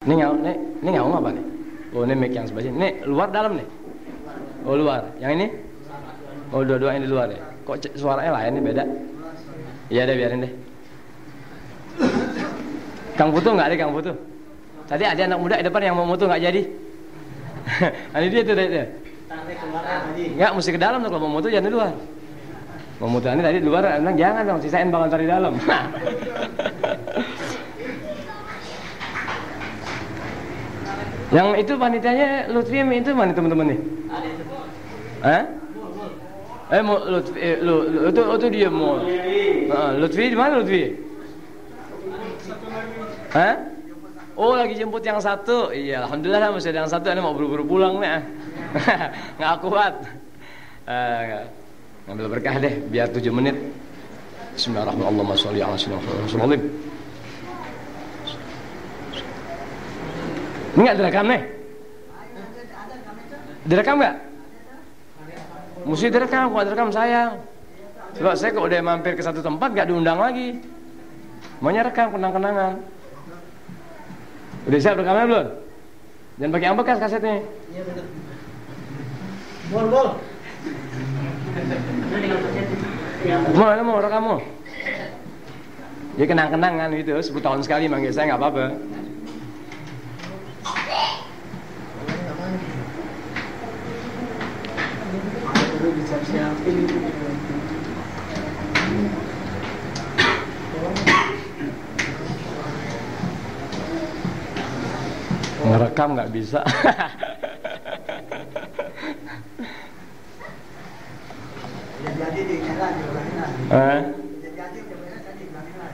Ini ngaung apa nih? Oh, ini mic yang sebelah sini. Ini luar dalam nih? Oh, luar. Yang ini? Oh, dua-dua yang di luar ya. Kok suaranya lain nih, beda? Iya deh, biarin deh. Kang Putu nggak ada, Kang Putu? Tadi ada anak muda di depan yang mau mutu nggak jadi. Ini dia tuh, dia. Nggak, mesti ke dalam tuh, kalau mau mutu jangan di luar. Mau mutu ini tadi di luar, bilang jangan dong, sisain bakal taruh di dalam. Yang itu panitianya Lutfi itu mana teman-teman nih? Hah? Lutfi, itu dia mau. Lutfi di mana Lutfi? Hah? Oh, lagi jemput yang satu. Iya, alhamdulillah masih ada yang satu. Ini mau buru-buru pulang nih. Nggak kuat. Ngambil berkah deh, biar 7 menit. Bismillahirrahmanirrahim. Ini nggak direkam nih? Direkam nggak? Mesti direkam, nggak direkam sayang. Sebab saya kalau udah mampir ke satu tempat nggak diundang lagi. Maunya rekam kenang-kenangan. Udah siap rekamnya belum? Jangan pakai yang bekas kasetnya. Iya betul. Bol. Mau rekamu? Jadi kenang-kenangan gitu, 10 tahun sekali manggil saya nggak apa-apa. Ngerekam nggak bisa. Jadi di jalan di belakang. Jadi di belakang.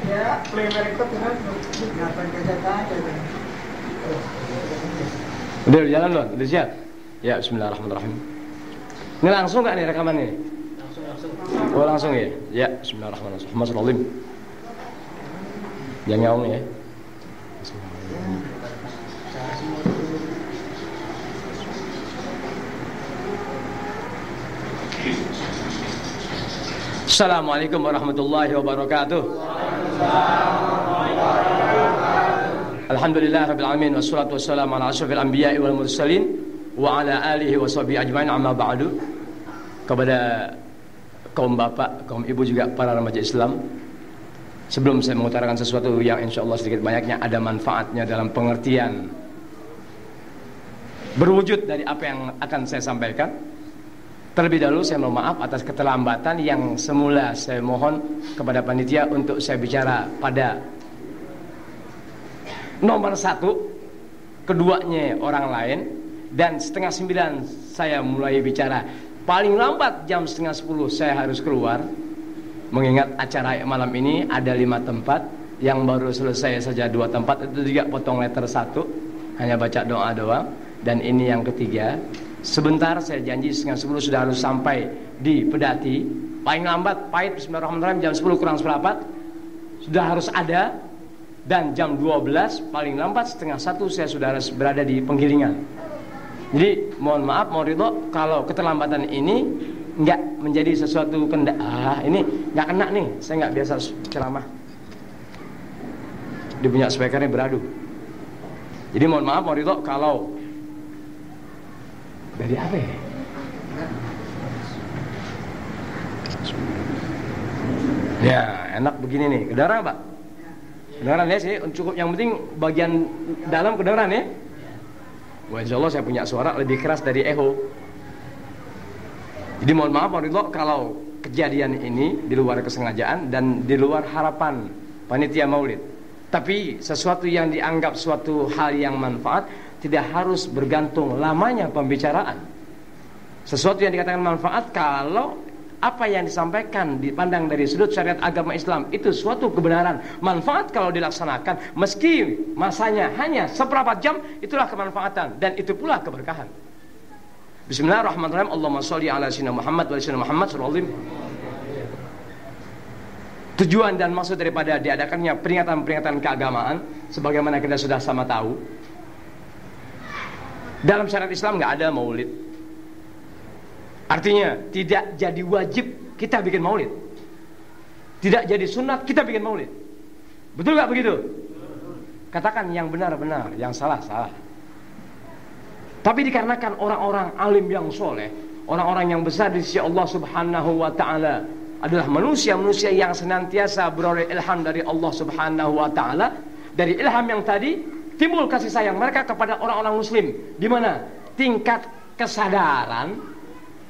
Ya, play record kan. Ngapain kita aja. Udah jalan loh, udah siap. Ya, bismillahirrahmanirrahim. Ini langsung nggak nih rekaman ini? Langsung. Oh, langsung ya. Ya, bismillahirrahmanirrahim. Masuk jangan nyaung ya. Assalamualaikum warahmatullahi wabarakatuh. Alhamdulillah rabbil alamin wassalatu wassalamu ala asyrafil anbiya'i wal mursalin wa ala alihi wa sahbihi ajmain, amma ba'du. Kepada kaum bapak, kaum ibu, juga para remaja Islam, sebelum saya mengutarakan sesuatu yang insyaallah sedikit banyaknya ada manfaatnya dalam pengertian berwujud dari apa yang akan saya sampaikan, terlebih dahulu saya mohon maaf atas keterlambatan yang semula saya mohon kepada panitia untuk saya bicara pada nomor 1, keduanya orang lain, dan 8:30 saya mulai bicara. Paling lambat jam 9:30 saya harus keluar, mengingat acara malam ini ada 5 tempat, yang baru selesai saja 2 tempat, itu juga potong letter 1, hanya baca doa doang, dan ini yang ketiga. Sebentar, saya janji 9:30 sudah harus sampai di Pedati. Paling lambat, pahit bismillahirrahmanirrahim, jam 10 kurang seperempat sudah harus ada, dan jam 12 paling lambat 12:30 saya sudah harus berada di Penggilingan. Jadi mohon maaf, mohon ridho kalau keterlambatan ini nggak menjadi sesuatu ini nggak kena nih, saya nggak biasa ceramah. Dia punya speakernya beradu. Jadi mohon maaf, mohon ridho kalau dari apa ya? Ya enak begini nih, kedengeran Pak? Kedengeran ya sih, cukup, yang penting bagian dalam kedengeran ya. Wah, insya Allah saya punya suara lebih keras dari echo. Jadi mohon maaf, mohon ridho kalau kejadian ini di luar kesengajaan dan di luar harapan panitia maulid. Tapi sesuatu yang dianggap suatu hal yang manfaat tidak harus bergantung lamanya pembicaraan. Sesuatu yang dikatakan manfaat kalau apa yang disampaikan dipandang dari sudut syariat agama Islam itu suatu kebenaran. Manfaat kalau dilaksanakan meski masanya hanya seberapa jam, itulah kemanfaatan dan itu pula keberkahan. Bismillahirrahmanirrahim. Allahumma sholli ala sayyidina Muhammad wa sayyidina Muhammad sallallahu alaihi wasallam. Tujuan dan maksud daripada diadakannya peringatan-peringatan keagamaan, sebagaimana kita sudah sama tahu, dalam syariat Islam nggak ada maulid. Artinya tidak jadi wajib kita bikin maulid, tidak jadi sunat kita bikin maulid. Betul nggak begitu? Katakan yang benar-benar, yang salah-salah. Tapi dikarenakan orang-orang alim yang soleh, orang-orang yang besar di sisi Allah Subhanahu wa ta'ala adalah manusia-manusia yang senantiasa beroleh ilham dari Allah Subhanahu wa ta'ala. Dari ilham yang tadi timbul kasih sayang mereka kepada orang-orang muslim, di mana tingkat kesadaran,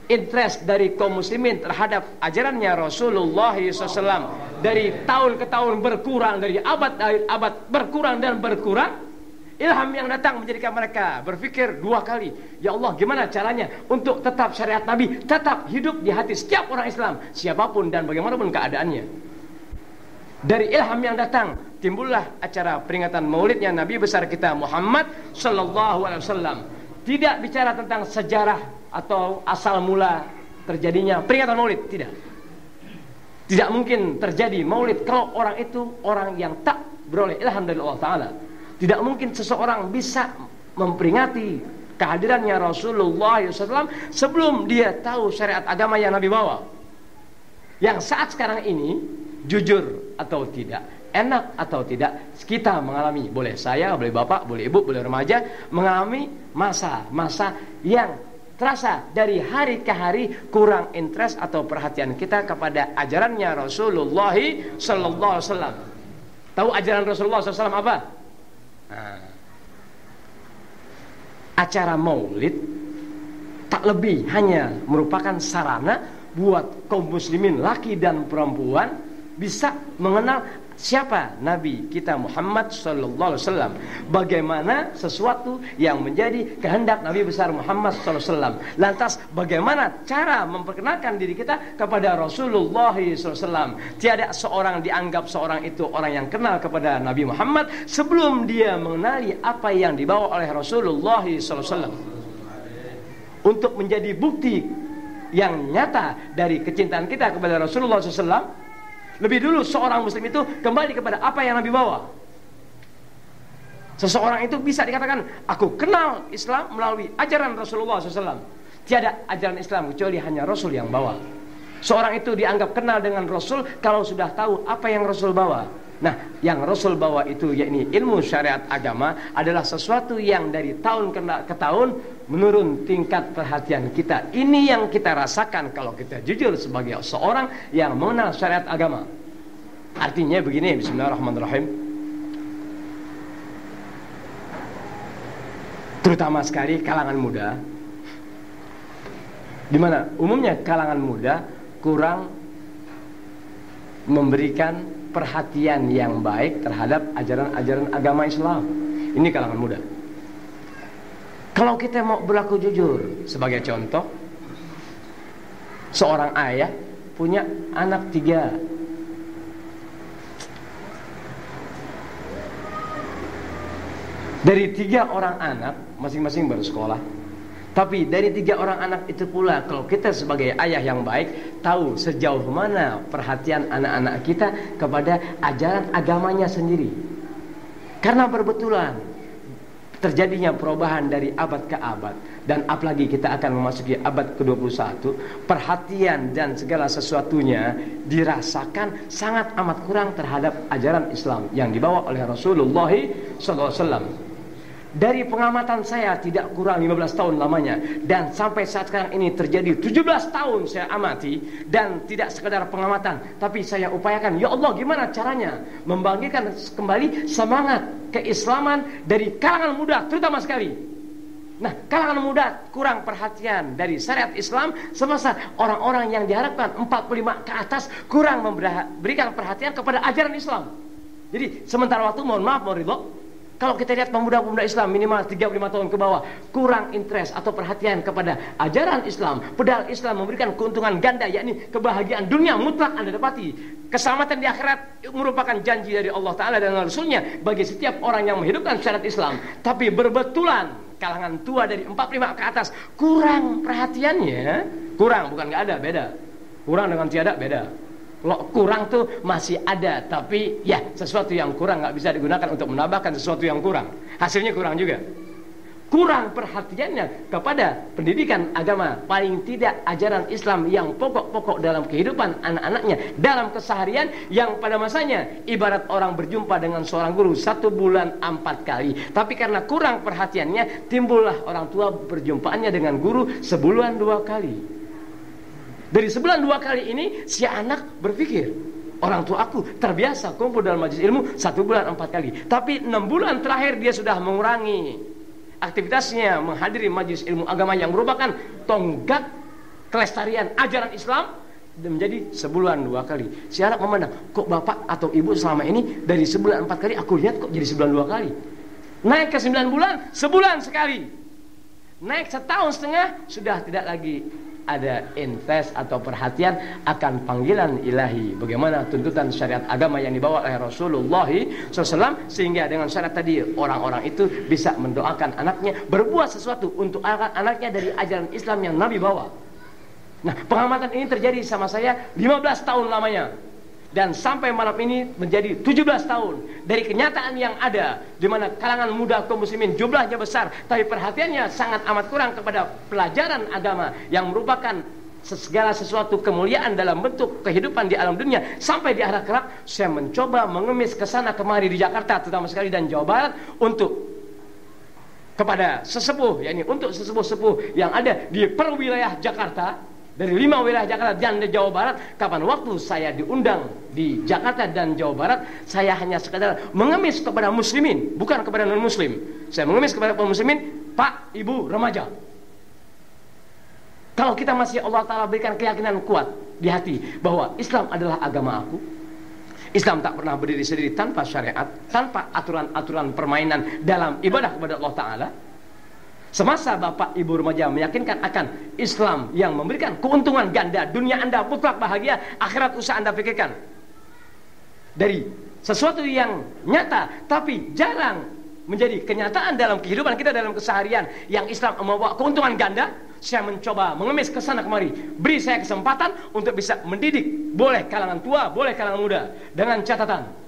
interest dari kaum muslimin terhadap ajarannya Rasulullah SAW dari tahun ke tahun berkurang, dari abad ke abad berkurang dan berkurang. Ilham yang datang menjadikan mereka berpikir dua kali, ya Allah, gimana caranya untuk tetap syariat Nabi tetap hidup di hati setiap orang Islam, siapapun dan bagaimanapun keadaannya. Dari ilham yang datang timbullah acara peringatan maulidnya Nabi besar kita Muhammad Sallallahu Alaihi Wasallam. Tidak bicara tentang sejarah atau asal mula terjadinya peringatan maulid, tidak. Tidak mungkin terjadi maulid kalau orang itu orang yang tak beroleh ilham dari Allah Ta'ala. Tidak mungkin seseorang bisa memperingati kehadirannya Rasulullah SAW sebelum dia tahu syariat agama yang Nabi bawa. Yang saat sekarang ini, jujur atau tidak, enak atau tidak, kita mengalami, boleh saya, boleh bapak, boleh ibu, boleh remaja, mengalami masa-masa yang terasa dari hari ke hari kurang interest atau perhatian kita kepada ajarannya Rasulullah SAW. Tahu ajaran Rasulullah SAW apa? Acara maulid tak lebih hanya merupakan sarana buat kaum muslimin laki dan perempuan bisa mengenal siapa Nabi kita Muhammad Sallallahu Alaihi Wasallam, bagaimana sesuatu yang menjadi kehendak Nabi besar Muhammad Sallallahu Alaihi Wasallam. Lantas bagaimana cara memperkenalkan diri kita kepada Rasulullah Sallallahu Alaihi Wasallam. Tiada seorang dianggap seorang itu orang yang kenal kepada Nabi Muhammad sebelum dia mengenali apa yang dibawa oleh Rasulullah Sallallahu Alaihi Wasallam. Untuk menjadi bukti yang nyata dari kecintaan kita kepada Rasulullah SAW, lebih dulu seorang muslim itu kembali kepada apa yang Nabi bawa. Seseorang itu bisa dikatakan, aku kenal Islam melalui ajaran Rasulullah SAW. Tiada ajaran Islam kecuali hanya Rasul yang bawa. Seorang itu dianggap kenal dengan Rasul kalau sudah tahu apa yang Rasul bawa. Nah, yang Rasul bawa itu yakni ilmu syariat agama adalah sesuatu yang dari tahun ke tahun menurun tingkat perhatian kita. Ini yang kita rasakan kalau kita jujur sebagai seorang yang mengenal syariat agama. Artinya begini, bismillahirrahmanirrahim. Terutama sekali kalangan muda, di mana umumnya kalangan muda kurang memberikan perhatian yang baik terhadap ajaran-ajaran agama Islam. Ini kalangan muda. Kalau kita mau berlaku jujur, sebagai contoh, seorang ayah punya anak 3. Dari 3 orang anak, masing-masing bersekolah. Tapi dari 3 orang anak itu pula, kalau kita sebagai ayah yang baik tahu sejauh mana perhatian anak-anak kita kepada ajaran agamanya sendiri. Karena berbetulan terjadinya perubahan dari abad ke abad, dan apalagi kita akan memasuki abad ke-21, perhatian dan segala sesuatunya dirasakan sangat amat kurang terhadap ajaran Islam yang dibawa oleh Rasulullah SAW. Dari pengamatan saya tidak kurang 15 tahun lamanya, dan sampai saat sekarang ini terjadi 17 tahun saya amati, dan tidak sekedar pengamatan, tapi saya upayakan, ya Allah, gimana caranya membangkitkan kembali semangat keislaman dari kalangan muda terutama sekali. Nah, kalangan muda kurang perhatian dari syariat Islam, semasa orang-orang yang diharapkan 45 ke atas kurang memberikan perhatian kepada ajaran Islam. Jadi sementara waktu, mohon maaf, mohon ridho, kalau kita lihat pemuda-pemuda Islam minimal 35 tahun ke bawah kurang interest atau perhatian kepada ajaran Islam, padahal Islam memberikan keuntungan ganda, yakni kebahagiaan dunia mutlak Anda dapati, keselamatan di akhirat merupakan janji dari Allah Ta'ala dan Rasulnya bagi setiap orang yang menghidupkan syariat Islam. Tapi berbetulan kalangan tua dari 45 ke atas kurang perhatiannya. Kurang, bukan gak ada, beda. Kurang dengan tiada beda. Kalau kurang tuh masih ada, tapi ya sesuatu yang kurang nggak bisa digunakan untuk menambahkan sesuatu yang kurang. Hasilnya kurang juga. kurang perhatiannya kepada pendidikan agama, paling tidak ajaran Islam yang pokok-pokok dalam kehidupan anak-anaknya dalam keseharian, yang pada masanya ibarat orang berjumpa dengan seorang guru 1 bulan 4 kali. Tapi karena kurang perhatiannya, timbullah orang tua berjumpaannya dengan guru sebulan 2 kali. Dari sebulan 2 kali ini si anak berpikir, orang tua aku terbiasa kumpul dalam majelis ilmu 1 bulan 4 kali, tapi 6 bulan terakhir dia sudah mengurangi aktivitasnya menghadiri majelis ilmu agama yang merupakan tonggak kelestarian ajaran Islam, menjadi sebulan 2 kali. Si anak memandang, kok bapak atau ibu selama ini dari sebulan 4 kali, aku lihat kok jadi sebulan 2 kali. Naik ke 9 bulan, sebulan sekali. Naik setahun setengah, sudah tidak lagi ada invest atau perhatian akan panggilan ilahi, bagaimana tuntutan syariat agama yang dibawa oleh Rasulullah SAW, sehingga dengan syarat tadi orang-orang itu bisa mendoakan anaknya berbuat sesuatu untuk anaknya dari ajaran Islam yang Nabi bawa. Nah, pengamatan ini terjadi sama saya 15 tahun lamanya, dan sampai malam ini menjadi 17 tahun. Dari kenyataan yang ada, di mana kalangan muda kaum muslimin jumlahnya besar, tapi perhatiannya sangat amat kurang kepada pelajaran agama yang merupakan segala sesuatu kemuliaan dalam bentuk kehidupan di alam dunia sampai di akhirat kelak. Saya mencoba mengemis ke sana kemari di Jakarta terutama sekali dan Jawa Barat untuk kepada sesepuh, yakni untuk sesepuh-sepuh yang ada di perwilayah Jakarta, dari 5 wilayah Jakarta dan di Jawa Barat. Kapan waktu saya diundang di Jakarta dan Jawa Barat, saya hanya sekadar mengemis kepada muslimin, bukan kepada non muslim. Saya mengemis kepada kaum muslimin, Pak, Ibu, remaja. Kalau kita masih Allah Ta'ala berikan keyakinan kuat di hati bahwa Islam adalah agama aku, Islam tak pernah berdiri sendiri tanpa syariat, tanpa aturan-aturan permainan dalam ibadah kepada Allah Ta'ala. Semasa Bapak Ibu remaja meyakinkan akan Islam yang memberikan keuntungan ganda, dunia Anda mutlak bahagia, akhirat usah Anda pikirkan. Dari sesuatu yang nyata tapi jarang menjadi kenyataan dalam kehidupan kita dalam keseharian, yang Islam membawa keuntungan ganda, saya mencoba mengemis ke sana kemari. Beri saya kesempatan untuk bisa mendidik, boleh kalangan tua, boleh kalangan muda, dengan catatan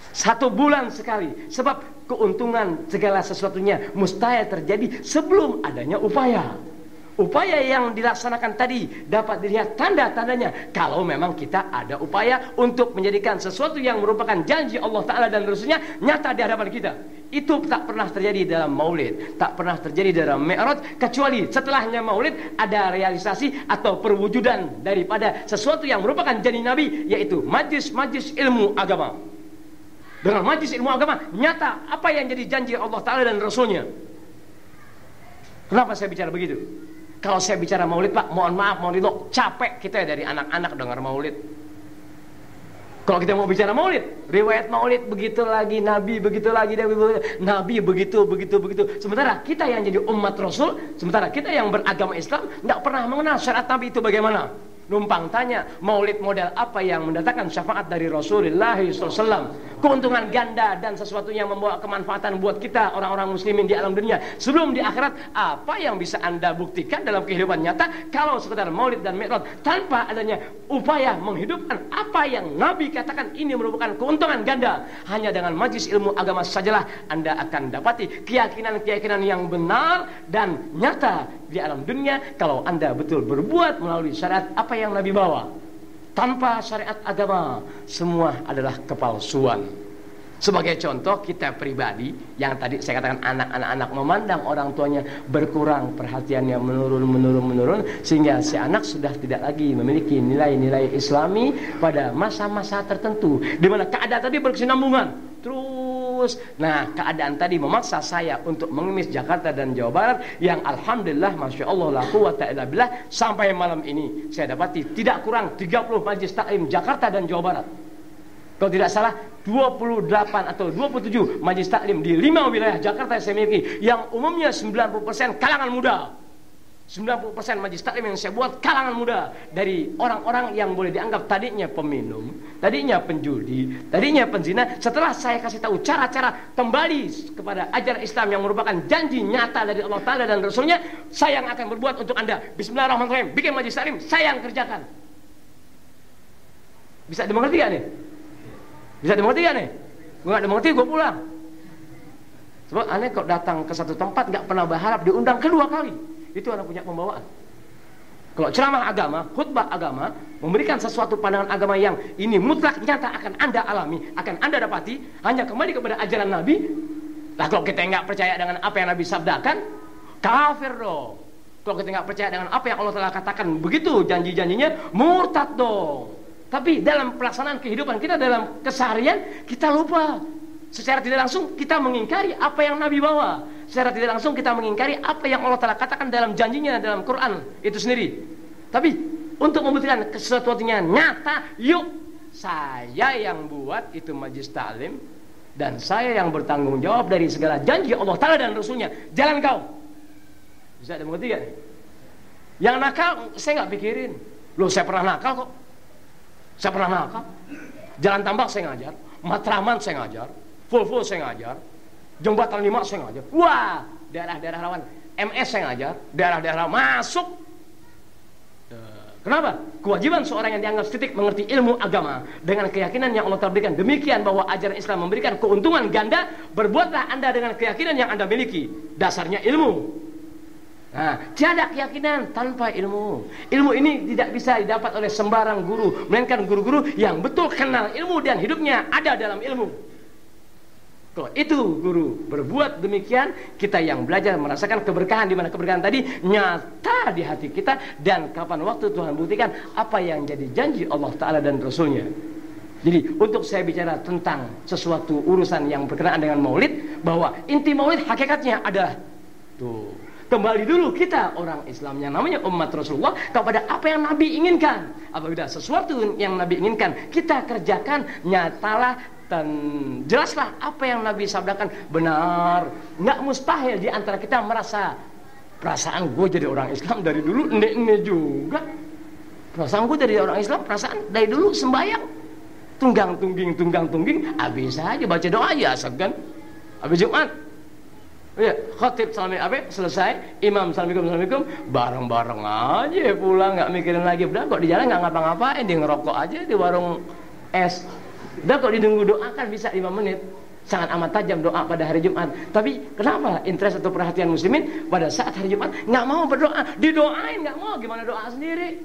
1 bulan sekali, sebab keuntungan segala sesuatunya mustahil terjadi sebelum adanya upaya. Upaya yang dilaksanakan tadi dapat dilihat tanda-tandanya kalau memang kita ada upaya untuk menjadikan sesuatu yang merupakan janji Allah Ta'ala dan Rasulnya nyata di hadapan kita. Itu tak pernah terjadi dalam maulid, tak pernah terjadi dalam mi'raj, kecuali setelahnya maulid ada realisasi atau perwujudan daripada sesuatu yang merupakan janji Nabi, yaitu majlis-majlis ilmu agama. Dengan majlis ilmu agama nyata apa yang jadi janji Allah Ta'ala dan Rasulnya. Kenapa saya bicara begitu? Kalau saya bicara maulid, Pak, mohon maaf, mohon ridho, capek kita dari anak-anak dengar maulid. Kalau kita mau bicara maulid, riwayat maulid begitu lagi, Nabi begitu lagi, Nabi begitu. Sementara kita yang jadi umat Rasul, sementara kita yang beragama Islam tidak pernah mengenal syariat Nabi itu bagaimana. Numpang tanya, maulid model apa yang mendatangkan syafaat dari Rasulullah SAW, keuntungan ganda dan sesuatu yang membawa kemanfaatan buat kita orang-orang muslimin di alam dunia sebelum di akhirat. Apa yang bisa Anda buktikan dalam kehidupan nyata kalau sekedar maulid dan mi'raj tanpa adanya upaya menghidupkan apa yang Nabi katakan ini merupakan keuntungan ganda? Hanya dengan majlis ilmu agama sajalah Anda akan dapati keyakinan-keyakinan yang benar dan nyata di alam dunia kalau Anda betul berbuat melalui syariat apa yang Nabi bawa. Tanpa syariat agama semua adalah kepalsuan. Sebagai contoh, kita pribadi yang tadi saya katakan anak-anak memandang orang tuanya berkurang perhatiannya, menurun sehingga si anak sudah tidak lagi memiliki nilai-nilai Islami pada masa-masa tertentu di mana keadaan tadi berkesinambungan terus. Nah, keadaan tadi memaksa saya untuk mengemis Jakarta dan Jawa Barat yang alhamdulillah masya Allah la quwata illa billah sampai malam ini saya dapati tidak kurang 30 majlis taklim Jakarta dan Jawa Barat. Kalau tidak salah 28 atau 27 majlis taklim di 5 wilayah Jakarta yang saya miliki, yang umumnya 90% kalangan muda. 90% majlis taklim yang saya buat kalangan muda, dari orang-orang yang boleh dianggap tadinya peminum, tadinya penjudi, tadinya penzina. Setelah saya kasih tahu cara-cara kembali kepada ajaran Islam yang merupakan janji nyata dari Allah Ta'ala dan Rasulnya, saya yang akan berbuat untuk Anda. Bismillahirrahmanirrahim, bikin majlis taklim, saya yang kerjakan. Bisa dimengerti gak nih? Bisa dimengerti gak nih? Gue gak dimengerti, gue pulang. Sebab aneh kok datang ke satu tempat nggak pernah berharap diundang kedua kali. Itu anak punya pembawaan. Kalau ceramah agama, khutbah agama, memberikan sesuatu pandangan agama yang ini mutlak nyata akan Anda alami, akan Anda dapati, hanya kembali kepada ajaran Nabi. Lah kalau kita nggak percaya dengan apa yang Nabi sabdakan, kafir dong. Kalau kita nggak percaya dengan apa yang Allah telah katakan, begitu janji-janjinya, murtad dong. Tapi dalam pelaksanaan kehidupan kita, dalam keseharian, kita lupa. Secara tidak langsung kita mengingkari apa yang Nabi bawa. Secara tidak langsung kita mengingkari apa yang Allah telah katakan dalam janjinya dalam Quran itu sendiri. Tapi untuk membuktikan sesuatunya nyata, yuk saya yang buat itu majlis taklim dan saya yang bertanggung jawab dari segala janji Allah Ta'ala dan Rasulnya. Jalan kau. Bisa dimengerti gak? Yang nakal saya nggak pikirin. Loh saya pernah nakal kok. Saya pernah nakal. Jalan Tambak saya ngajar, Matraman saya ngajar, Volvo saya ngajar, Jembatan 5 saya ngajar. Wah, daerah-daerah rawan MS saya ngajar, daerah-daerah masuk. Kenapa? Kewajiban seorang yang dianggap titik mengerti ilmu agama dengan keyakinan yang Allah telah berikan. Demikian bahwa ajaran Islam memberikan keuntungan ganda. Berbuatlah Anda dengan keyakinan yang Anda miliki. Dasarnya ilmu. Nah, tiada keyakinan tanpa ilmu. Ilmu ini tidak bisa didapat oleh sembarang guru, melainkan guru-guru yang betul kenal ilmu dan hidupnya ada dalam ilmu. Kalau itu guru berbuat demikian, kita yang belajar merasakan keberkahan, di mana keberkahan tadi nyata di hati kita, dan kapan waktu Tuhan buktikan apa yang jadi janji Allah Ta'ala dan Rasulnya. Jadi untuk saya bicara tentang sesuatu urusan yang berkenaan dengan maulid, bahwa inti maulid hakikatnya adalah tuh, kembali dulu kita orang Islam yang namanya umat Rasulullah kepada apa yang Nabi inginkan. Apabila sesuatu yang Nabi inginkan kita kerjakan, nyatalah dan jelaslah apa yang Nabi sabdakan benar. Nggak mustahil di antara kita merasa perasaan gue jadi orang Islam dari dulu ini juga. Perasaan gue jadi orang Islam, perasaan dari dulu sembahyang tunggang tungging, habis aja baca doa aja kan. Habis Jumat ya, khatib selesai, imam assalamualaikum, bareng-bareng aja pulang, nggak mikirin lagi. Udah kok di jalan nggak ngapa-ngapain, dia ngerokok aja di warung es. Udah kok ditunggu doa kan bisa 5 menit. Sangat amat tajam doa pada hari Jumat. Tapi kenapa interest atau perhatian muslimin pada saat hari Jumat nggak mau berdoa, didoain nggak mau, gimana doa sendiri?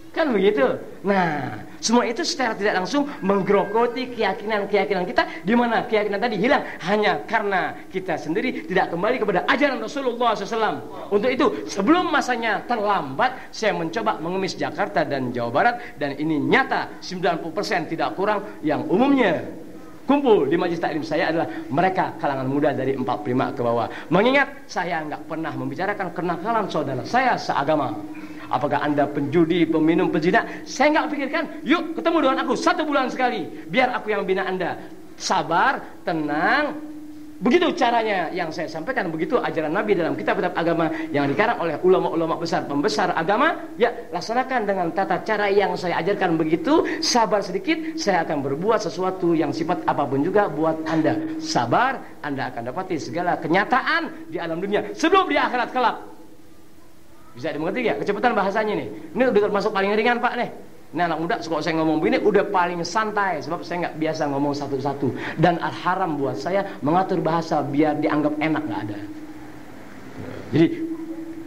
Kan begitu. Nah, semua itu secara tidak langsung menggerogoti keyakinan-keyakinan kita, di mana keyakinan tadi hilang hanya karena kita sendiri tidak kembali kepada ajaran Rasulullah SAW. Untuk itu, sebelum masanya terlambat, saya mencoba mengemis Jakarta dan Jawa Barat, dan ini nyata 90% tidak kurang yang umumnya kumpul di majelis taklim saya adalah mereka kalangan muda dari 45 ke bawah. Mengingat saya nggak pernah membicarakan kenakalan saudara saya seagama. Apakah Anda penjudi, peminum, pezina? Saya nggak pikirkan. Yuk ketemu dengan aku 1 bulan sekali, biar aku yang bina Anda. Sabar, tenang. Begitu caranya yang saya sampaikan, begitu ajaran Nabi dalam kitab-kitab agama yang dikarang oleh ulama-ulama besar, pembesar agama. Ya, laksanakan dengan tata cara yang saya ajarkan begitu. Sabar sedikit, saya akan berbuat sesuatu yang sifat apapun juga buat Anda. Sabar, Anda akan dapati segala kenyataan di alam dunia sebelum di akhirat kelak. Bisa dimengerti ya? Kecepatan bahasanya nih. Ini udah termasuk paling ringan Pak nih. Ini anak muda kalau saya ngomong begini udah paling santai, sebab saya nggak biasa ngomong satu-satu. Dan haram buat saya mengatur bahasa biar dianggap enak, nggak ada. Jadi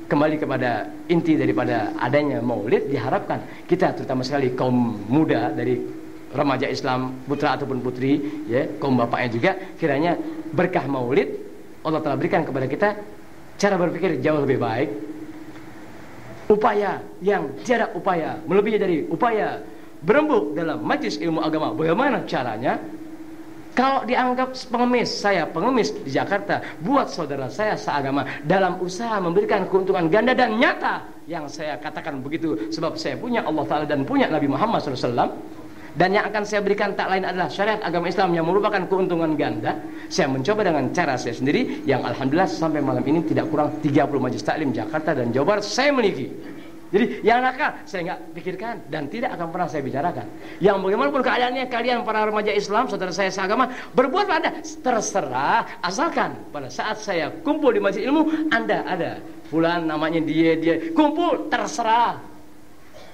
kembali kepada inti daripada adanya maulid, diharapkan kita terutama sekali kaum muda dari remaja Islam, putra ataupun putri, ya, kaum bapaknya juga, kiranya berkah maulid Allah telah berikan kepada kita cara berpikir jauh lebih baik. Upaya yang tiada upaya melebihi dari upaya berembuk dalam majelis ilmu agama. Bagaimana caranya? Kalau dianggap pengemis, saya pengemis di Jakarta buat saudara saya seagama dalam usaha memberikan keuntungan ganda dan nyata yang saya katakan begitu, sebab saya punya Allah Ta'ala dan punya Nabi Muhammad SAW. Dan yang akan saya berikan tak lain adalah syariat agama Islam yang merupakan keuntungan ganda. Saya mencoba dengan cara saya sendiri, yang alhamdulillah sampai malam ini tidak kurang 30 majelis taklim Jakarta dan Jawa Barat saya miliki. Jadi yang nakal saya nggak pikirkan dan tidak akan pernah saya bicarakan. Yang bagaimanapun keadaannya, kalian para remaja Islam, saudara saya seagama, berbuatlah Anda terserah, asalkan pada saat saya kumpul di majelis ilmu Anda ada fulan namanya dia kumpul, terserah.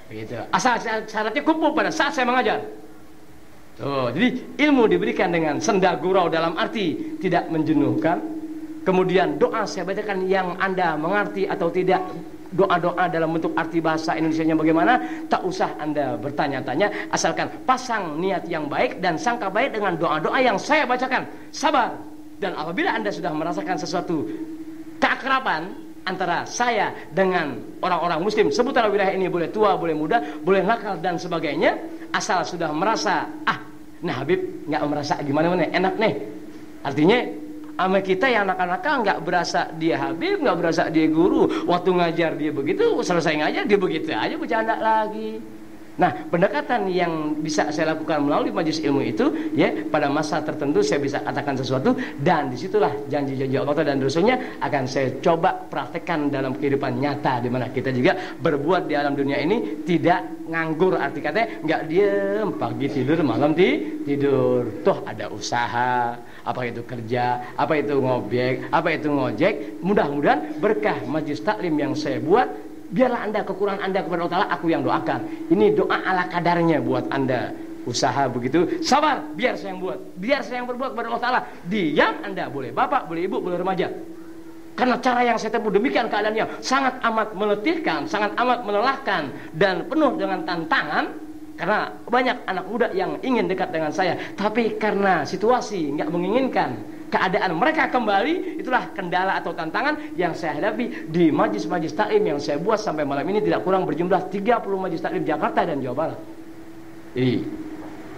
Begitu. Asal syaratnya kumpul pada saat saya mengajar. Tuh, jadi ilmu diberikan dengan senda gurau dalam arti tidak menjenuhkan, kemudian doa saya bacakan yang Anda mengerti atau tidak, doa-doa dalam bentuk arti bahasa Indonesianya bagaimana, tak usah Anda bertanya-tanya, asalkan pasang niat yang baik dan sangka baik dengan doa-doa yang saya bacakan. Sabar. Dan apabila Anda sudah merasakan sesuatu keakraban antara saya dengan orang-orang muslim seputar wilayah ini, boleh tua, boleh muda, boleh nakal dan sebagainya, asal sudah merasa nah Habib nggak merasa gimana-mana, enak nih, artinya sama kita yang nakal-nakal nggak berasa dia Habib, nggak berasa dia guru, waktu ngajar dia begitu, selesai ngajar dia begitu aja bercanda lagi. Nah, pendekatan yang bisa saya lakukan melalui majelis ilmu itu, ya, pada masa tertentu saya bisa katakan sesuatu, dan disitulah janji-janji Allah dan Rasulnya akan saya coba praktekkan dalam kehidupan nyata, di mana kita juga berbuat di alam dunia ini tidak nganggur, arti katanya nggak diem, pagi tidur, malam tidur, toh ada usaha, apa itu kerja, apa itu ngobjek, apa itu ngojek. Mudah-mudahan berkah majelis taklim yang saya buat, biarlah Anda kekurangan Anda kepada Allah Ta'ala aku yang doakan. Ini doa ala kadarnya buat Anda. Usaha begitu, sabar, biar saya yang buat, biar saya yang berbuat kepada Allah Ta'ala. Diam Anda, boleh bapak, boleh ibu, boleh remaja. Karena cara yang saya tempuh demikian keadaannya sangat amat meletihkan, sangat amat melelahkan, dan penuh dengan tantangan. Karena banyak anak muda yang ingin dekat dengan saya, tapi karena situasi nggak menginginkan keadaan mereka kembali, itulah kendala atau tantangan yang saya hadapi di majlis-majlis taklim yang saya buat sampai malam ini tidak kurang berjumlah 30 majlis taklim Jakarta dan Jawa Barat. Jadi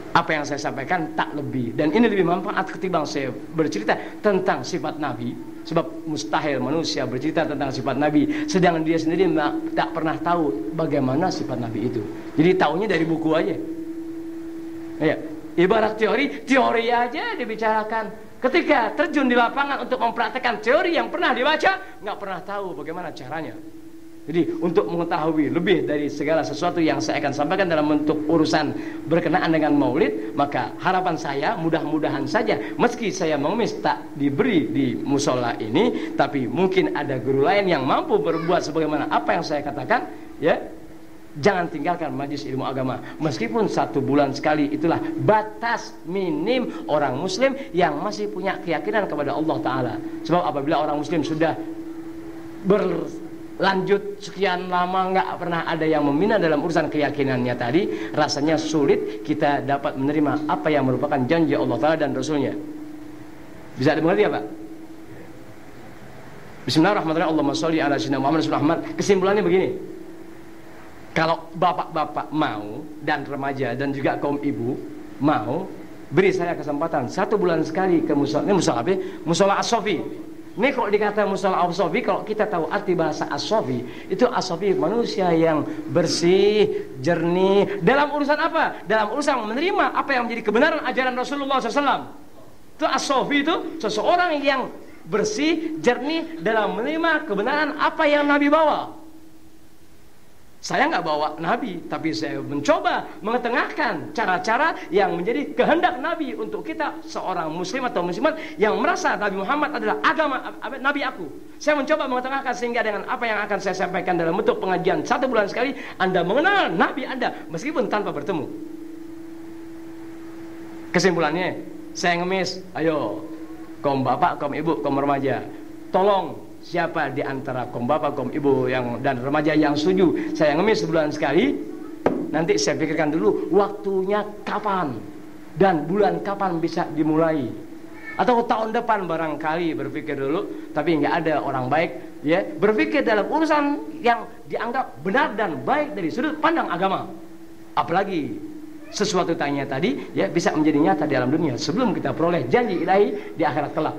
apa yang saya sampaikan tak lebih, dan ini lebih manfaat ketimbang saya bercerita tentang sifat Nabi, sebab mustahil manusia bercerita tentang sifat Nabi sedangkan dia sendiri tak pernah tahu bagaimana sifat Nabi itu. Jadi taunya dari buku aja. Ya, ibarat teori aja dibicarakan. Ketika terjun di lapangan untuk mempraktekkan teori yang pernah dibaca, nggak pernah tahu bagaimana caranya. Jadi untuk mengetahui lebih dari segala sesuatu yang saya akan sampaikan dalam bentuk urusan berkenaan dengan maulid, maka harapan saya mudah-mudahan saja, meski saya mengemis tak diberi di musola ini, tapi mungkin ada guru lain yang mampu berbuat sebagaimana apa yang saya katakan, ya. Jangan tinggalkan majelis ilmu agama, meskipun 1 bulan sekali. Itulah batas minim orang muslim yang masih punya keyakinan kepada Allah Ta'ala. Sebab apabila orang muslim sudah berlanjut sekian lama nggak pernah ada yang membina dalam urusan keyakinannya tadi, rasanya sulit kita dapat menerima apa yang merupakan janji Allah Ta'ala dan Rasulnya. Bisa dimengerti ya Pak? Bismillahirrahmanirrahim. Allahumma sholli ala sayyidina Muhammad sallallahu alaihi wasallam. Kesimpulannya begini, kalau bapak-bapak mau dan remaja dan juga kaum ibu mau, beri saya kesempatan 1 bulan sekali ke musola. Ini musola apa? Musola As-Sofi. Ini kalau dikata musola As-Sofi, kalau kita tahu arti bahasa As-Sofi, itu As-Sofi manusia yang bersih, jernih. Dalam urusan apa? Dalam urusan menerima apa yang menjadi kebenaran ajaran Rasulullah SAW. Itu As-Sofi, itu seseorang yang bersih, jernih dalam menerima kebenaran apa yang Nabi bawa. Saya nggak bawa Nabi, tapi saya mencoba mengetengahkan cara-cara yang menjadi kehendak Nabi untuk kita seorang muslim atau muslimat yang merasa Nabi Muhammad adalah agama Nabi aku. Saya mencoba mengetengahkan sehingga dengan apa yang akan saya sampaikan dalam bentuk pengajian 1 bulan sekali, Anda mengenal Nabi Anda meskipun tanpa bertemu. Kesimpulannya, saya ngemis, ayo kaum bapak, kaum ibu, kaum remaja, tolong. Siapa di antara kaum bapak, kaum ibu dan remaja yang setuju saya ngemis sebulan sekali, nanti saya pikirkan dulu waktunya kapan dan bulan kapan bisa dimulai, atau tahun depan barangkali berpikir dulu. Tapi nggak ada orang baik ya berpikir dalam urusan yang dianggap benar dan baik dari sudut pandang agama, apalagi sesuatu tanya tadi ya bisa menjadi nyata di alam dunia sebelum kita peroleh janji ilahi di akhirat kelak.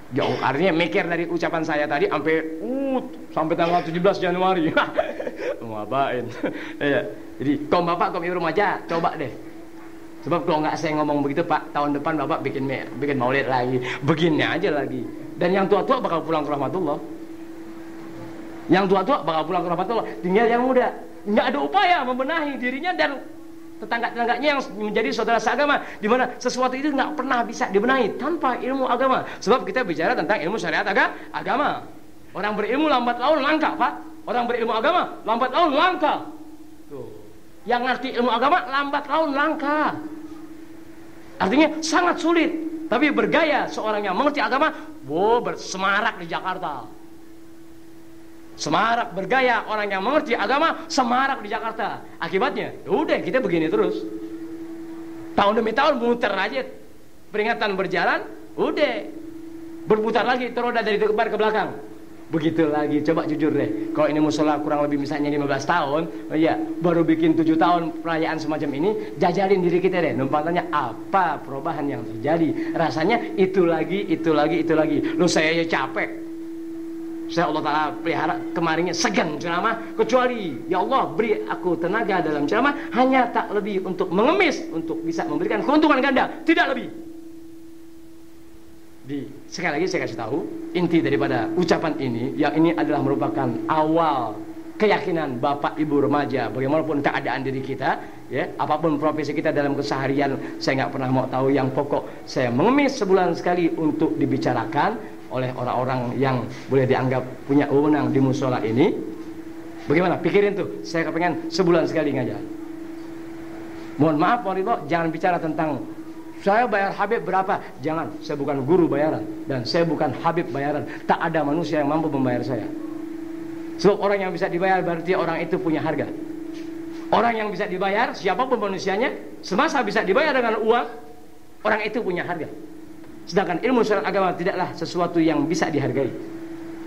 Jauh, artinya mikir dari ucapan saya tadi sampai tanggal 17 Januari. Ngapain? Ya. Jadi kaum bapak, kaum ibu remaja, coba deh. Sebab kalau nggak saya ngomong begitu Pak, tahun depan bapak bikin maulid lagi, begini aja lagi. Dan yang tua-tua bakal pulang ke rahmatullah. Yang tua-tua bakal pulang ke rahmatullah. Tinggal yang muda, nggak ada upaya membenahi dirinya dan tetangga-tetangganya yang menjadi saudara seagama, di mana sesuatu itu nggak pernah bisa dibenahi tanpa ilmu agama. Sebab kita bicara tentang ilmu syariat agama. Orang berilmu lambat laun langka, Pak. Orang berilmu agama lambat laun langka. Tuh. Yang ngerti ilmu agama lambat laun langka. Artinya sangat sulit Tapi bergaya seorang yang mengerti agama, bersemarak di Jakarta. Semarak bergaya orang yang mengerti agama, semarak di Jakarta. Akibatnya, udah kita begini terus. Tahun demi tahun muter aja. Peringatan berjalan, udah berputar lagi roda dari depan ke belakang. Begitu lagi, coba jujur deh. Kalau ini musola kurang lebih misalnya 15 tahun, ya baru bikin 7 tahun perayaan semacam ini, jajalin diri kita deh. Numpang tanya apa perubahan yang terjadi. Rasanya itu lagi. Loh saya ya capek. Saya Allah Ta'ala pelihara kemarinnya segan ceramah, kecuali ya Allah beri aku tenaga dalam ceramah hanya tak lebih untuk mengemis, untuk bisa memberikan keuntungan ganda, tidak lebih. Sekali lagi saya kasih tahu, inti daripada ucapan ini, yang ini adalah merupakan awal keyakinan Bapak Ibu remaja, bagaimanapun keadaan diri kita, ya, apapun profesi kita dalam keseharian, saya nggak pernah mau tahu. Yang pokok saya mengemis sebulan sekali untuk dibicarakan oleh orang-orang yang boleh dianggap punya wewenang di musola ini. Bagaimana? Pikirin tuh, saya kepengen sebulan sekali ngajar. Mohon maaf, jangan bicara tentang saya bayar Habib berapa? Jangan, saya bukan guru bayaran dan saya bukan Habib bayaran. Tak ada manusia yang mampu membayar saya. Sebab orang yang bisa dibayar berarti orang itu punya harga. Orang yang bisa dibayar, siapapun manusianya, semasa bisa dibayar dengan uang, orang itu punya harga. Sedangkan ilmu syariat agama tidaklah sesuatu yang bisa dihargai.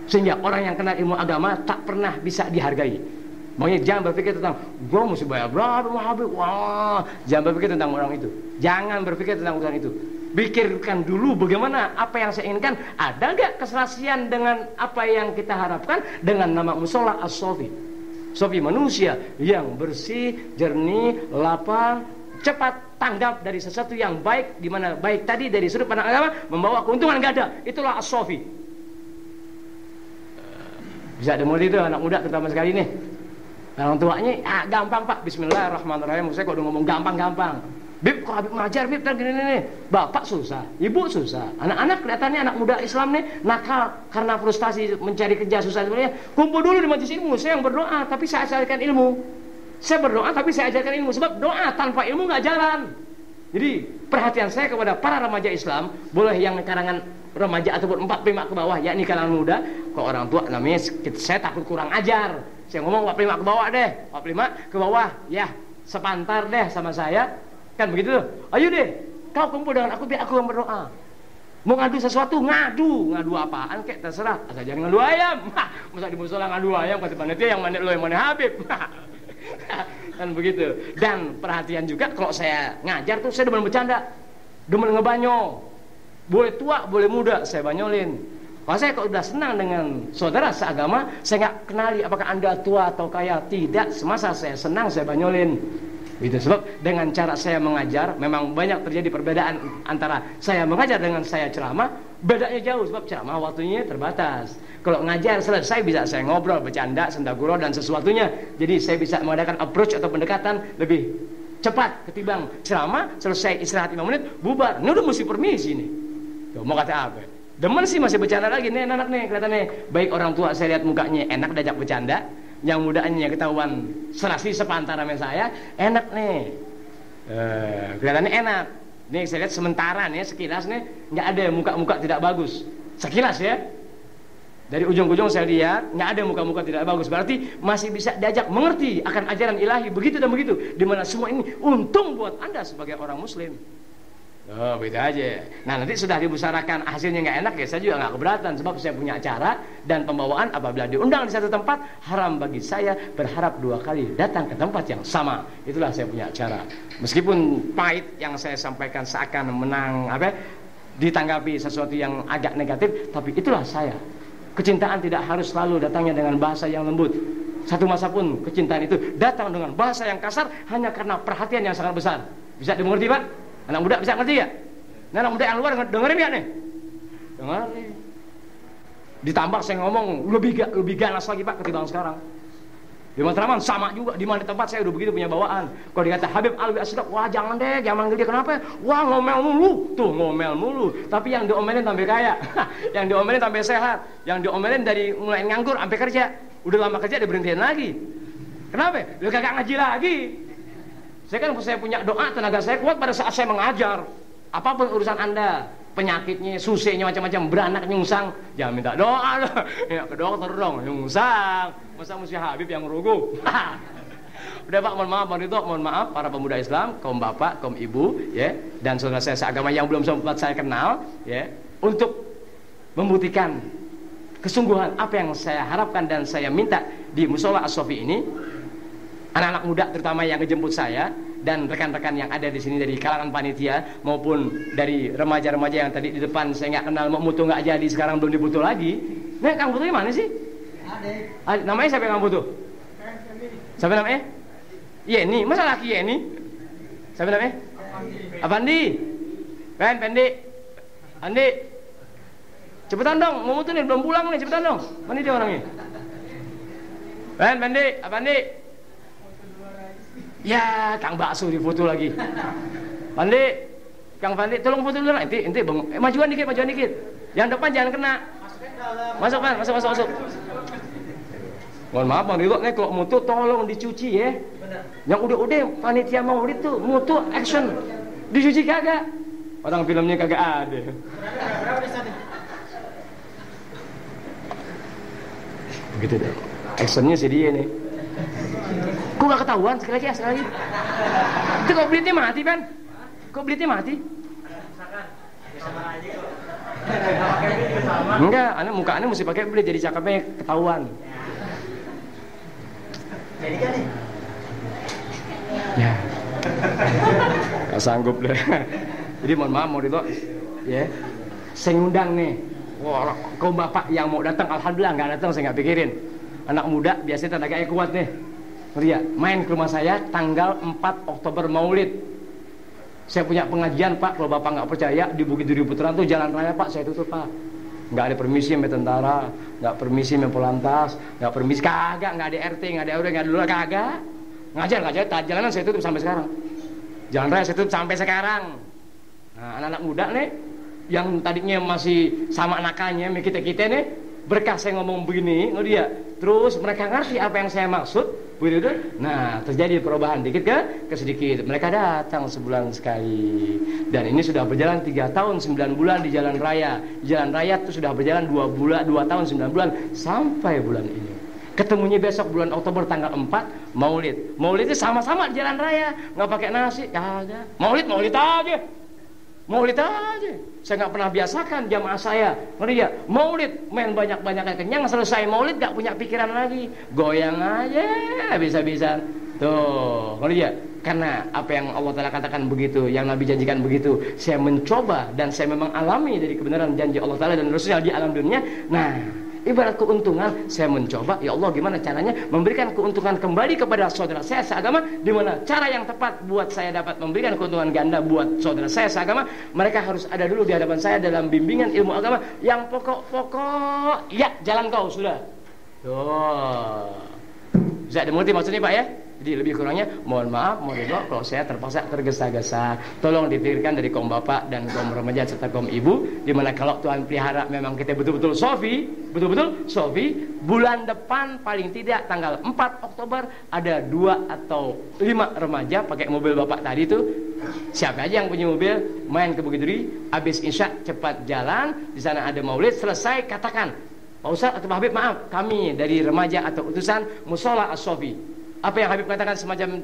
Sehingga orang yang kenal ilmu agama tak pernah bisa dihargai. Makanya jangan berpikir tentang gua mesti bayar berapa Habib. Wah, jangan berpikir tentang orang itu. Jangan berpikir tentang urusan itu. Pikirkan dulu bagaimana apa yang saya inginkan. Ada nggak keserasian dengan apa yang kita harapkan dengan nama musola as-sofi. Sofi manusia yang bersih, jernih, lapang, cepat tanggap dari sesuatu yang baik, di mana baik tadi dari sudut pandang agama membawa keuntungan ganda. Itulah as-sofi. Bisa dimulai itu anak muda terutama sekali nih. Orang tuanya, gampang Pak, bismillahirrahmanirrahim. Saya kok udah ngomong gampang-gampang. Bib, kok Habib ngajar, Bib, gini. Bapak susah, ibu susah. Anak-anak kelihatannya anak muda Islam nih, nakal karena frustasi mencari kerja susah sebenarnya. Kumpul dulu di majelis ilmu, saya yang berdoa, tapi saya ajarkan ilmu. Saya berdoa, tapi saya ajarkan ilmu. Sebab doa tanpa ilmu nggak jalan. Jadi, perhatian saya kepada para remaja Islam, boleh yang karangan remaja ataupun 45 ke bawah, yakni kalangan muda, kok orang tua namanya, saya takut kurang ajar. Saya ngomong 45 ke bawah deh, 45 ke bawah, ya sepantar deh sama saya, kan begitu tuh. Ayo deh, kau kumpul dengan aku biar aku yang berdoa. Mau ngadu sesuatu, ngadu apaan kek terserah, asal jangan ngadu ayam. Masa di musola ngadu ayam, kata panitia yang mana lo yang mana Habib. Kan begitu. Dan perhatian juga kalau saya ngajar tuh saya demen bercanda, demen ngebanyo. Boleh tua, boleh muda, saya banyolin. Kalau saya kok udah senang dengan saudara seagama, saya nggak kenali apakah anda tua atau kaya, tidak. Semasa saya senang saya banyolin. Gitu. Sebab dengan cara saya mengajar, memang banyak terjadi perbedaan antara saya mengajar dengan saya ceramah. Bedanya jauh, sebab ceramah waktunya terbatas. Kalau ngajar selesai bisa saya ngobrol, bercanda, sendaguro dan sesuatunya. Jadi saya bisa mengadakan approach atau pendekatan lebih cepat ketimbang ceramah selesai istirahat 5 menit bubar. Ini udah mesti permisi nih. Tuh, mau kata apa? Demen sih masih bercanda lagi nih anak nih, kelihatannya baik orang tua saya lihat mukanya enak diajak bercanda, yang mudanya ketahuan serasi sepantar sama saya enak nih, kelihatannya enak. Nih saya lihat sementara nih sekilas nih nggak ada muka-muka tidak bagus, sekilas ya. Dari ujung-ujung saya lihat nggak ada muka-muka tidak bagus, berarti masih bisa diajak mengerti akan ajaran ilahi begitu dan begitu. Dimana semua ini untung buat anda sebagai orang Muslim. Oh beda aja. Nah nanti sudah dibusarakan hasilnya nggak enak ya saya juga nggak keberatan, sebab saya punya acara dan pembawaan apabila diundang di satu tempat haram bagi saya berharap 2 kali datang ke tempat yang sama. Itulah saya punya acara. Meskipun pahit yang saya sampaikan seakan menang ditanggapi sesuatu yang agak negatif, tapi itulah saya. Kecintaan tidak harus selalu datangnya dengan bahasa yang lembut. Satu masa pun kecintaan itu datang dengan bahasa yang kasar hanya karena perhatian yang sangat besar. Bisa dimengerti Pak? Anak muda bisa ngerti ya? Nah, anak muda yang luar dengerin ya nih? Dengerin. Ditambah saya ngomong lebih ganas lagi Pak ketimbang sekarang. Di Matraman sama juga, di mana tempat saya udah begitu punya bawaan. Kalau dikata Habib Alwi Asdaq, wah jangan deh, jangan manggil dia, kenapa? Wah ngomel mulu, tuh ngomel mulu. Tapi yang diomelin tambah kaya, yang diomelin tambah sehat, yang diomelin dari mulai nganggur sampai kerja, udah lama kerja dia berhentiin lagi. Kenapa? Dia kagak ngaji lagi. Saya kan saya punya doa, tenaga saya kuat pada saat saya mengajar. Apapun urusan anda, penyakitnya, susahnya macam-macam, beranak nyungsang, jangan minta doa loh. Ya ke dokter dong, nyungsang. Masa mesti Habib yang rugu? Udah Pak, mohon maaf para pemuda Islam, kaum bapak, kaum ibu, ya, dan saudara saya seagama yang belum sempat saya kenal, ya, untuk membuktikan kesungguhan apa yang saya harapkan dan saya minta di Musola As-Sofi ini. Anak-anak muda terutama yang ngejemput saya dan rekan-rekan yang ada di sini dari kalangan panitia maupun dari remaja-remaja yang tadi di depan saya nggak kenal, mau mutu nggak jadi, sekarang belum dibutuh lagi. Nah, Kang Putu mana sih? Ada. Namanya siapa Kang Putu? Siapa namanya? Yeni, masa laki Yeni? Siapa namanya? Avandi. Pendi. Andi. Cepetan dong, mau mutu nih, belum pulang nih, cepetan dong. Mana dia orangnya? Pendi, Avandi. Ya, Kang Bakso difoto lagi. Pandi, Kang Pandi, tolong foto dulu. Ente majuan dikit. Yang depan jangan kena. Masuk. Mohon maaf Bang Ridho, nih kalau mutu tolong dicuci ya. Yang udah panitia maulid tuh mutu action. Dicuci kagak? Orang filmnya kagak ada. Begitu deh. Actionnya sih dia nih. Kok gak ketahuan sekali lagi. Itu kok belitnya mati kan? Kok belitnya mati? Enggak, muka aneh mesti pakai belit jadi cakepnya ketahuan. Jadi kan nih. Ya. Gak sanggup deh. Jadi mohon maaf mau dito, ya. Saya ngundang nih. Wah, kaum bapak yang mau datang, alhamdulillah nggak datang, saya nggak pikirin. Anak muda biasanya tenaganya kuat nih. Ria, main ke rumah saya tanggal 4 Oktober Maulid. Saya punya pengajian Pak, kalau Bapak nggak percaya di Bukit Duri Puteran tuh jalan raya Pak, saya tutup Pak. Nggak ada permisi sama tentara, nggak permisi sama Polantas, nggak permisi, kagak, nggak ada RT, nggak ada nggak ada dulu, kagak. Ngajar, jalanan saya tutup sampai sekarang. Jalan raya saya tutup sampai sekarang. Nah, anak-anak muda nih, yang tadinya masih sama nakalnya, kita nih, berkah saya ngomong begini, dia, terus mereka ngerti apa yang saya maksud. Nah, terjadi perubahan dikit ke sedikit. Mereka datang sebulan sekali. Dan ini sudah berjalan 3 tahun 9 bulan di jalan raya. Di jalan raya itu sudah berjalan 2 tahun 9 bulan sampai bulan ini. Ketemunya besok bulan Oktober tanggal 4 Maulid. Maulid itu sama-sama di jalan raya, nggak pakai nasi, kagak. Maulid aja. Maulid aja. Saya nggak pernah biasakan jamaah saya. Ngerti ya? Maulid main banyak-banyak kenyang, selesai Maulid nggak punya pikiran lagi. Goyang aja bisa-bisa. Tuh, ngerti ya? Karena apa yang Allah Ta'ala katakan begitu, yang Nabi janjikan begitu, saya mencoba dan saya memang alami dari kebenaran janji Allah Ta'ala dan Rasulnya di alam dunia. Nah, ibarat keuntungan, saya mencoba, ya Allah gimana caranya memberikan keuntungan kembali kepada saudara saya seagama, di mana cara yang tepat buat saya dapat memberikan keuntungan ganda buat saudara saya seagama. Mereka harus ada dulu di hadapan saya dalam bimbingan ilmu agama yang pokok-pokok. Ya, jalan kau sudah. Tuh. Bisa dimengerti maksudnya Pak ya? Jadi lebih kurangnya mohon maaf, mohon ridho kalau saya terpaksa tergesa-gesa. Tolong dipikirkan dari kaum bapak dan kaum remaja serta kaum ibu, dimana kalau Tuhan pelihara memang kita betul-betul sofi, bulan depan paling tidak tanggal 4 Oktober ada 2 atau 5 remaja pakai mobil bapak tadi itu. Siapa aja yang punya mobil main ke Bukit Duri, habis isya cepat jalan, di sana ada maulid, selesai katakan, Pak Ustaz atau Pak Habib, maaf, kami dari remaja atau utusan Musola As-Sofi. Apa yang Habib katakan semacam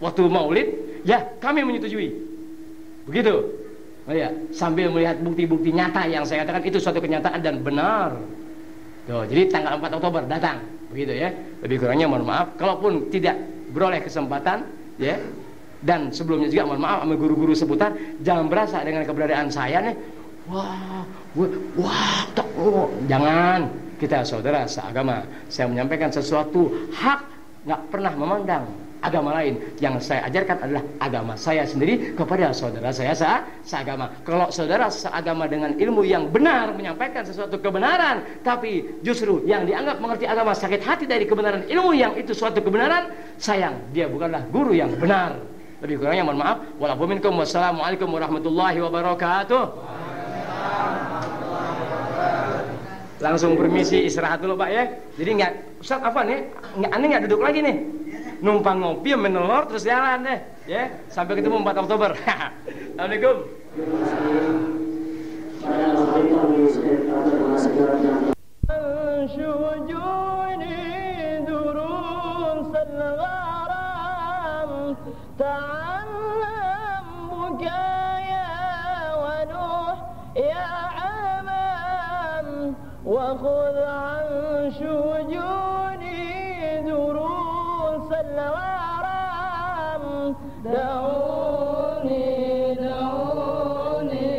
waktu maulid, ya kami menyetujui. Begitu. Oh ya, sambil melihat bukti-bukti nyata yang saya katakan itu suatu kenyataan dan benar. Tuh, jadi tanggal 4 Oktober datang. Begitu ya. Lebih kurangnya mohon maaf kalaupun tidak beroleh kesempatan, ya. Dan sebelumnya juga mohon maaf sama guru-guru seputar, jangan berasa dengan keberadaan saya nih. Jangan. Kita saudara seagama. Saya menyampaikan sesuatu hak, nggak pernah memandang agama lain. Yang saya ajarkan adalah agama saya sendiri kepada saudara saya seagama. Kalau saudara seagama dengan ilmu yang benar menyampaikan sesuatu kebenaran, tapi justru yang dianggap mengerti agama sakit hati dari kebenaran ilmu yang itu suatu kebenaran, sayang dia bukanlah guru yang benar. Lebih kurangnya mohon maaf. Wassalamualaikum warahmatullahi wabarakatuh. Langsung permisi istirahat dulu Pak ya. Jadi nggak, Ustaz apa nih? Aneh nggak duduk lagi nih. Numpang ngopi, menelor terus jalan deh. Ya, sampai ketemu 4 Oktober. Assalamualaikum. يا عمام وخذ عن شجوني دروس الورم دعوني دعوني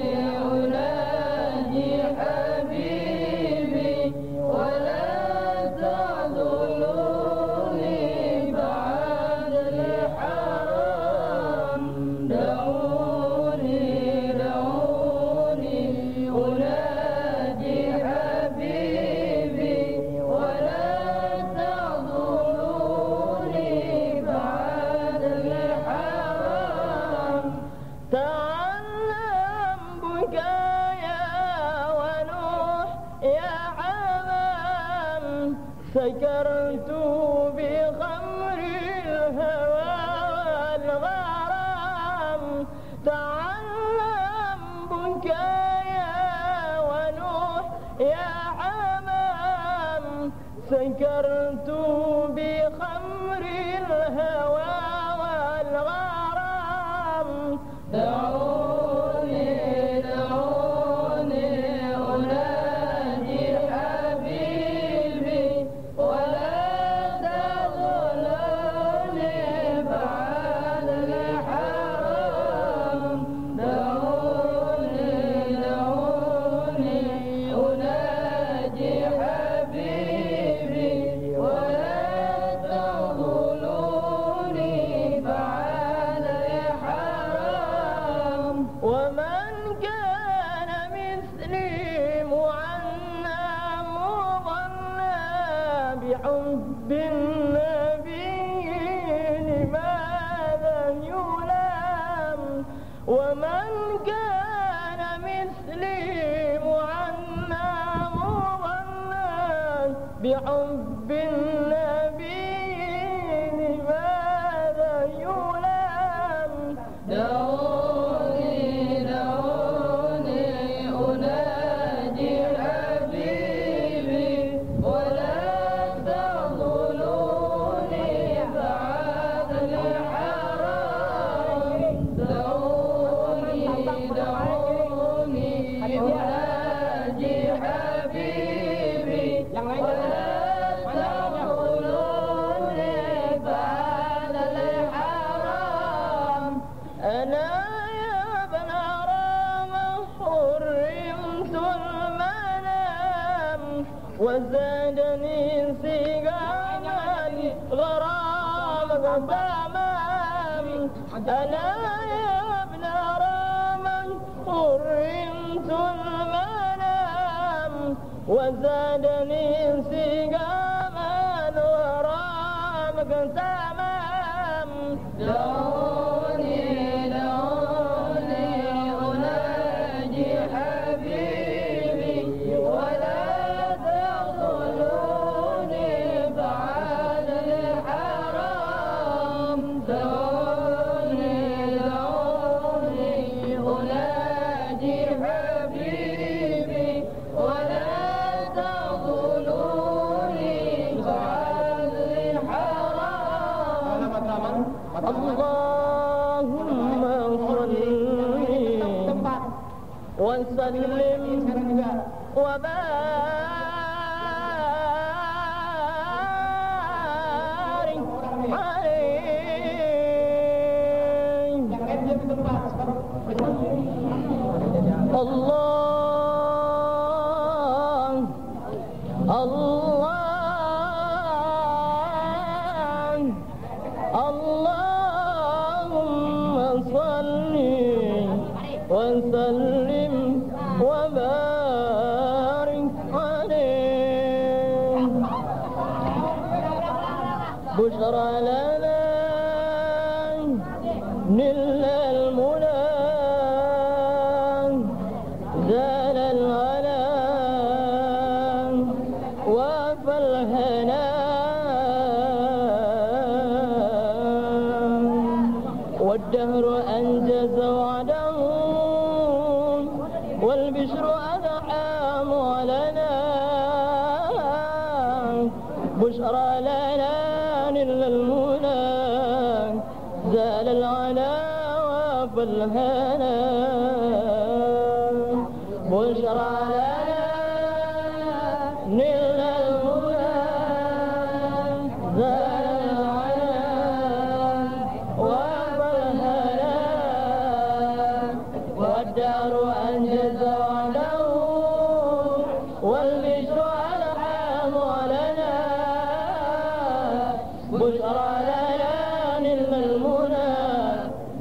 أناجي حبيبي ولا تعذلوني بعد الحرام دعوني دعوني أناجي حبيبي ولا تعذلوني بعد الحرام تعلم بكايا ونوح يا عمام سكرت بخمر الهوى والغرام تعلم بكايا ونوح يا عمام سكرت بخمر الهوى والغرام دعوني دعوني أناجي حبيبي ولا تغلوني بعد الحرام دعوني دعوني أناجي حبيبي ولا تغلوني بعد الحرام ومن كان مثلي معنى مضنى بحب النبي لماذا يلام ومن كان مثلي معنى مضنى بحب النبي لماذا يلام دعوني دعوني أناجي حبيبي ولا تغلوني بعد الحرام دعوني دعوني أناجي حبيبي ولا تغلوني بعد الحرام أنا يا ابن رام حرمت المنام وزادني سقاما غرام تمام أنا يا ابن رام حرمت المنام وزادني سقاما غرام تمام دعوني دعوني أناجي حبيبي ولا تغلوني بعد الحرام دعوني دعوني أناجي حبيبي ولا تغلوني بعد الحرام اللهم صل وسلم وبارك عليه الله الله اللهم صل وسلم وبارك عليه بشرى لنا نل المنى زال الغلا وفى الهنا والدهر أنجز وعده والبشر أنعام لنا بشرى لنا نل المنى زال العلا وفى الهنا بشرى لنا نلنا المنى زال العنان وابى الهنا والدار أنجز وعده والبشر ألحام لنا بشرى لنا نلنا المنى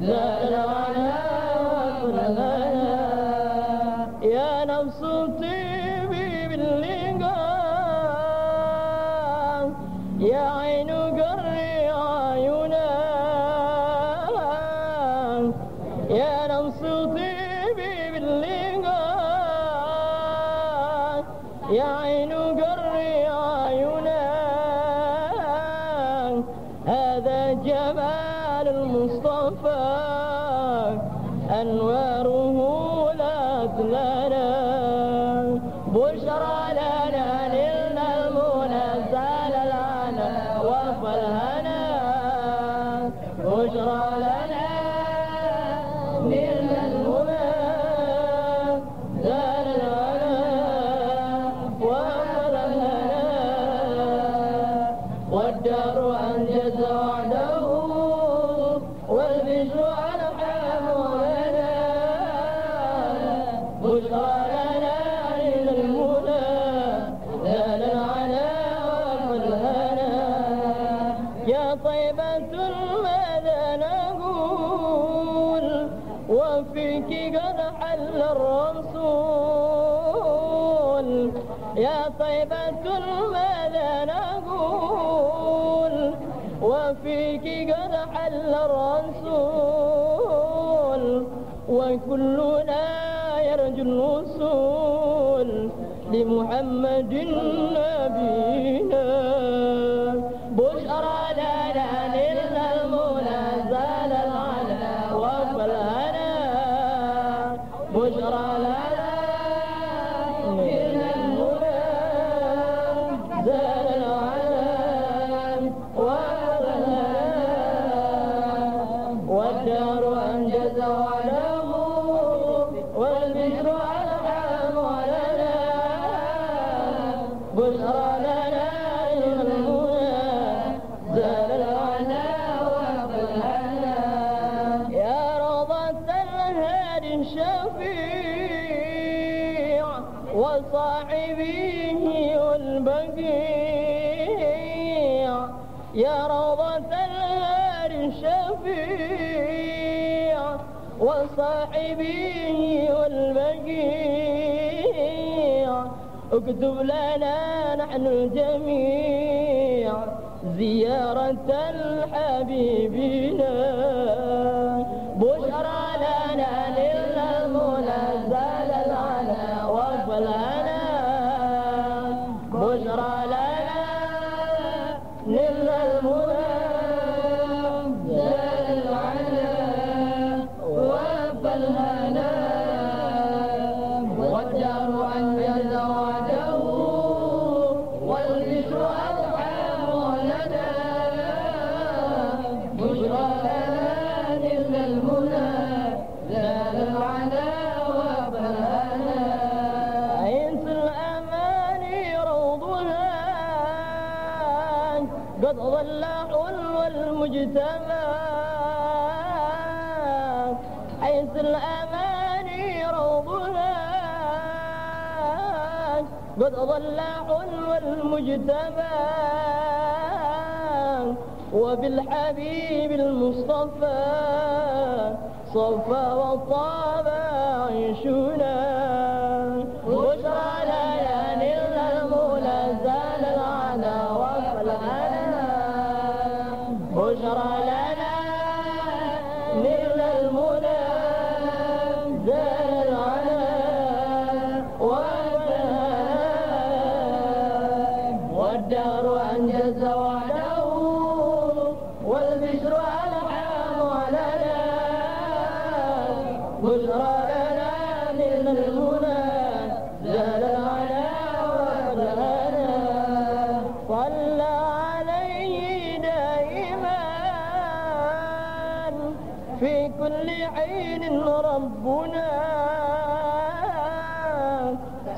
زال العنان والهنا يا نفس طيبي باللقاء يا عين قري عيونا يا نفس طيبي باللقاء يا عين قري عيونا هذا جمال المصطفى أنواره لا تلانا بشرى لنا نلنا المنى زال العنا وفى الهنا بشرى لنا نلنا المنى زال العنا وفى الهنا والدار أنجز وعده والبشر ألحام لنا بشرى لنا إلى المنى زال العنا والهنا يا طيبة ماذا نقول وفيك قد حل الرسول يا طيبة ماذا نقول وفيك قد حل الرسول وكلنا يرجو الوصول لمحمد نبينا بشرى لنا نلنا المنى زال العنا وفى الهنا بشرى لنا نلنا المنى زال العنا وفى الهنا والدار أنجز وعده والبشر ألحام لنا بشرى لنا إلى المنى زال العنا وفى الهنا يا روضة الهادي الشفيع وصاحبه والبقيع يا روضة الهادي الشفيع وصاحبه والبقيع اكتب لنا نحن الجميع زيارة الحبيبنا بشرى لنا نلنا المنى زال العنا وفى الهنا بشرى لنا نلنا المنى زال العنا وفى الهنا والدار أنجز وعده والبشر ألحام لنا بشرى لنا نلنا المنى زال العنا وفى الهنا عين الأماني روضها قد ظل حلو المجتمع حيث الأماني روضها قد ظل حلو المجتمع وبالحبيب المصطفى صفى وطاب عيشنا بشرى لنا نلنا المنى زال العنا وفى الهنا بشرى لنا نلنا المنى زال العنا وفى الهنا والدار أنجز وعده والبشر ألحام لنا بشرى لنا نلنا المنى زال العنا وفى الهنا صلى عليه دائما في كل حين ربنا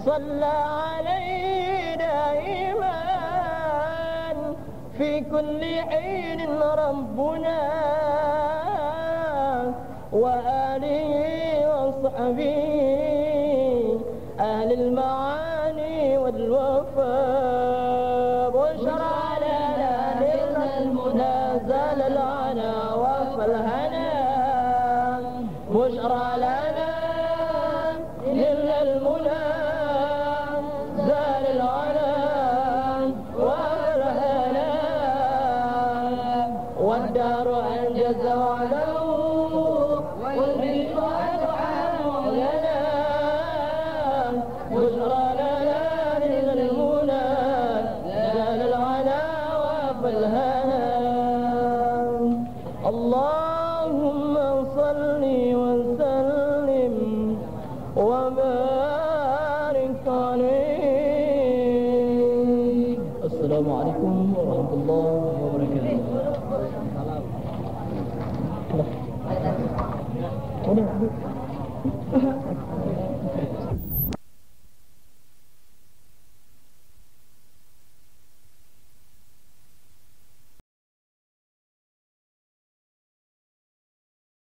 صلى عليه دائما في كل حين ربنا وآله وصحبه أهل المعاني والوفاء بشرى لنا نيل المنى زال العنا وفالهنا بشرى لنا نيل المنى زال العنا وفالهنا والدار أنجز وعده والبيت أدعى لنا بشرى لنا نيل المنى زال العنا وفالهنا اللهم صل وسلم وبارك عليه. السلام عليكم ورحمة الله وبركاته.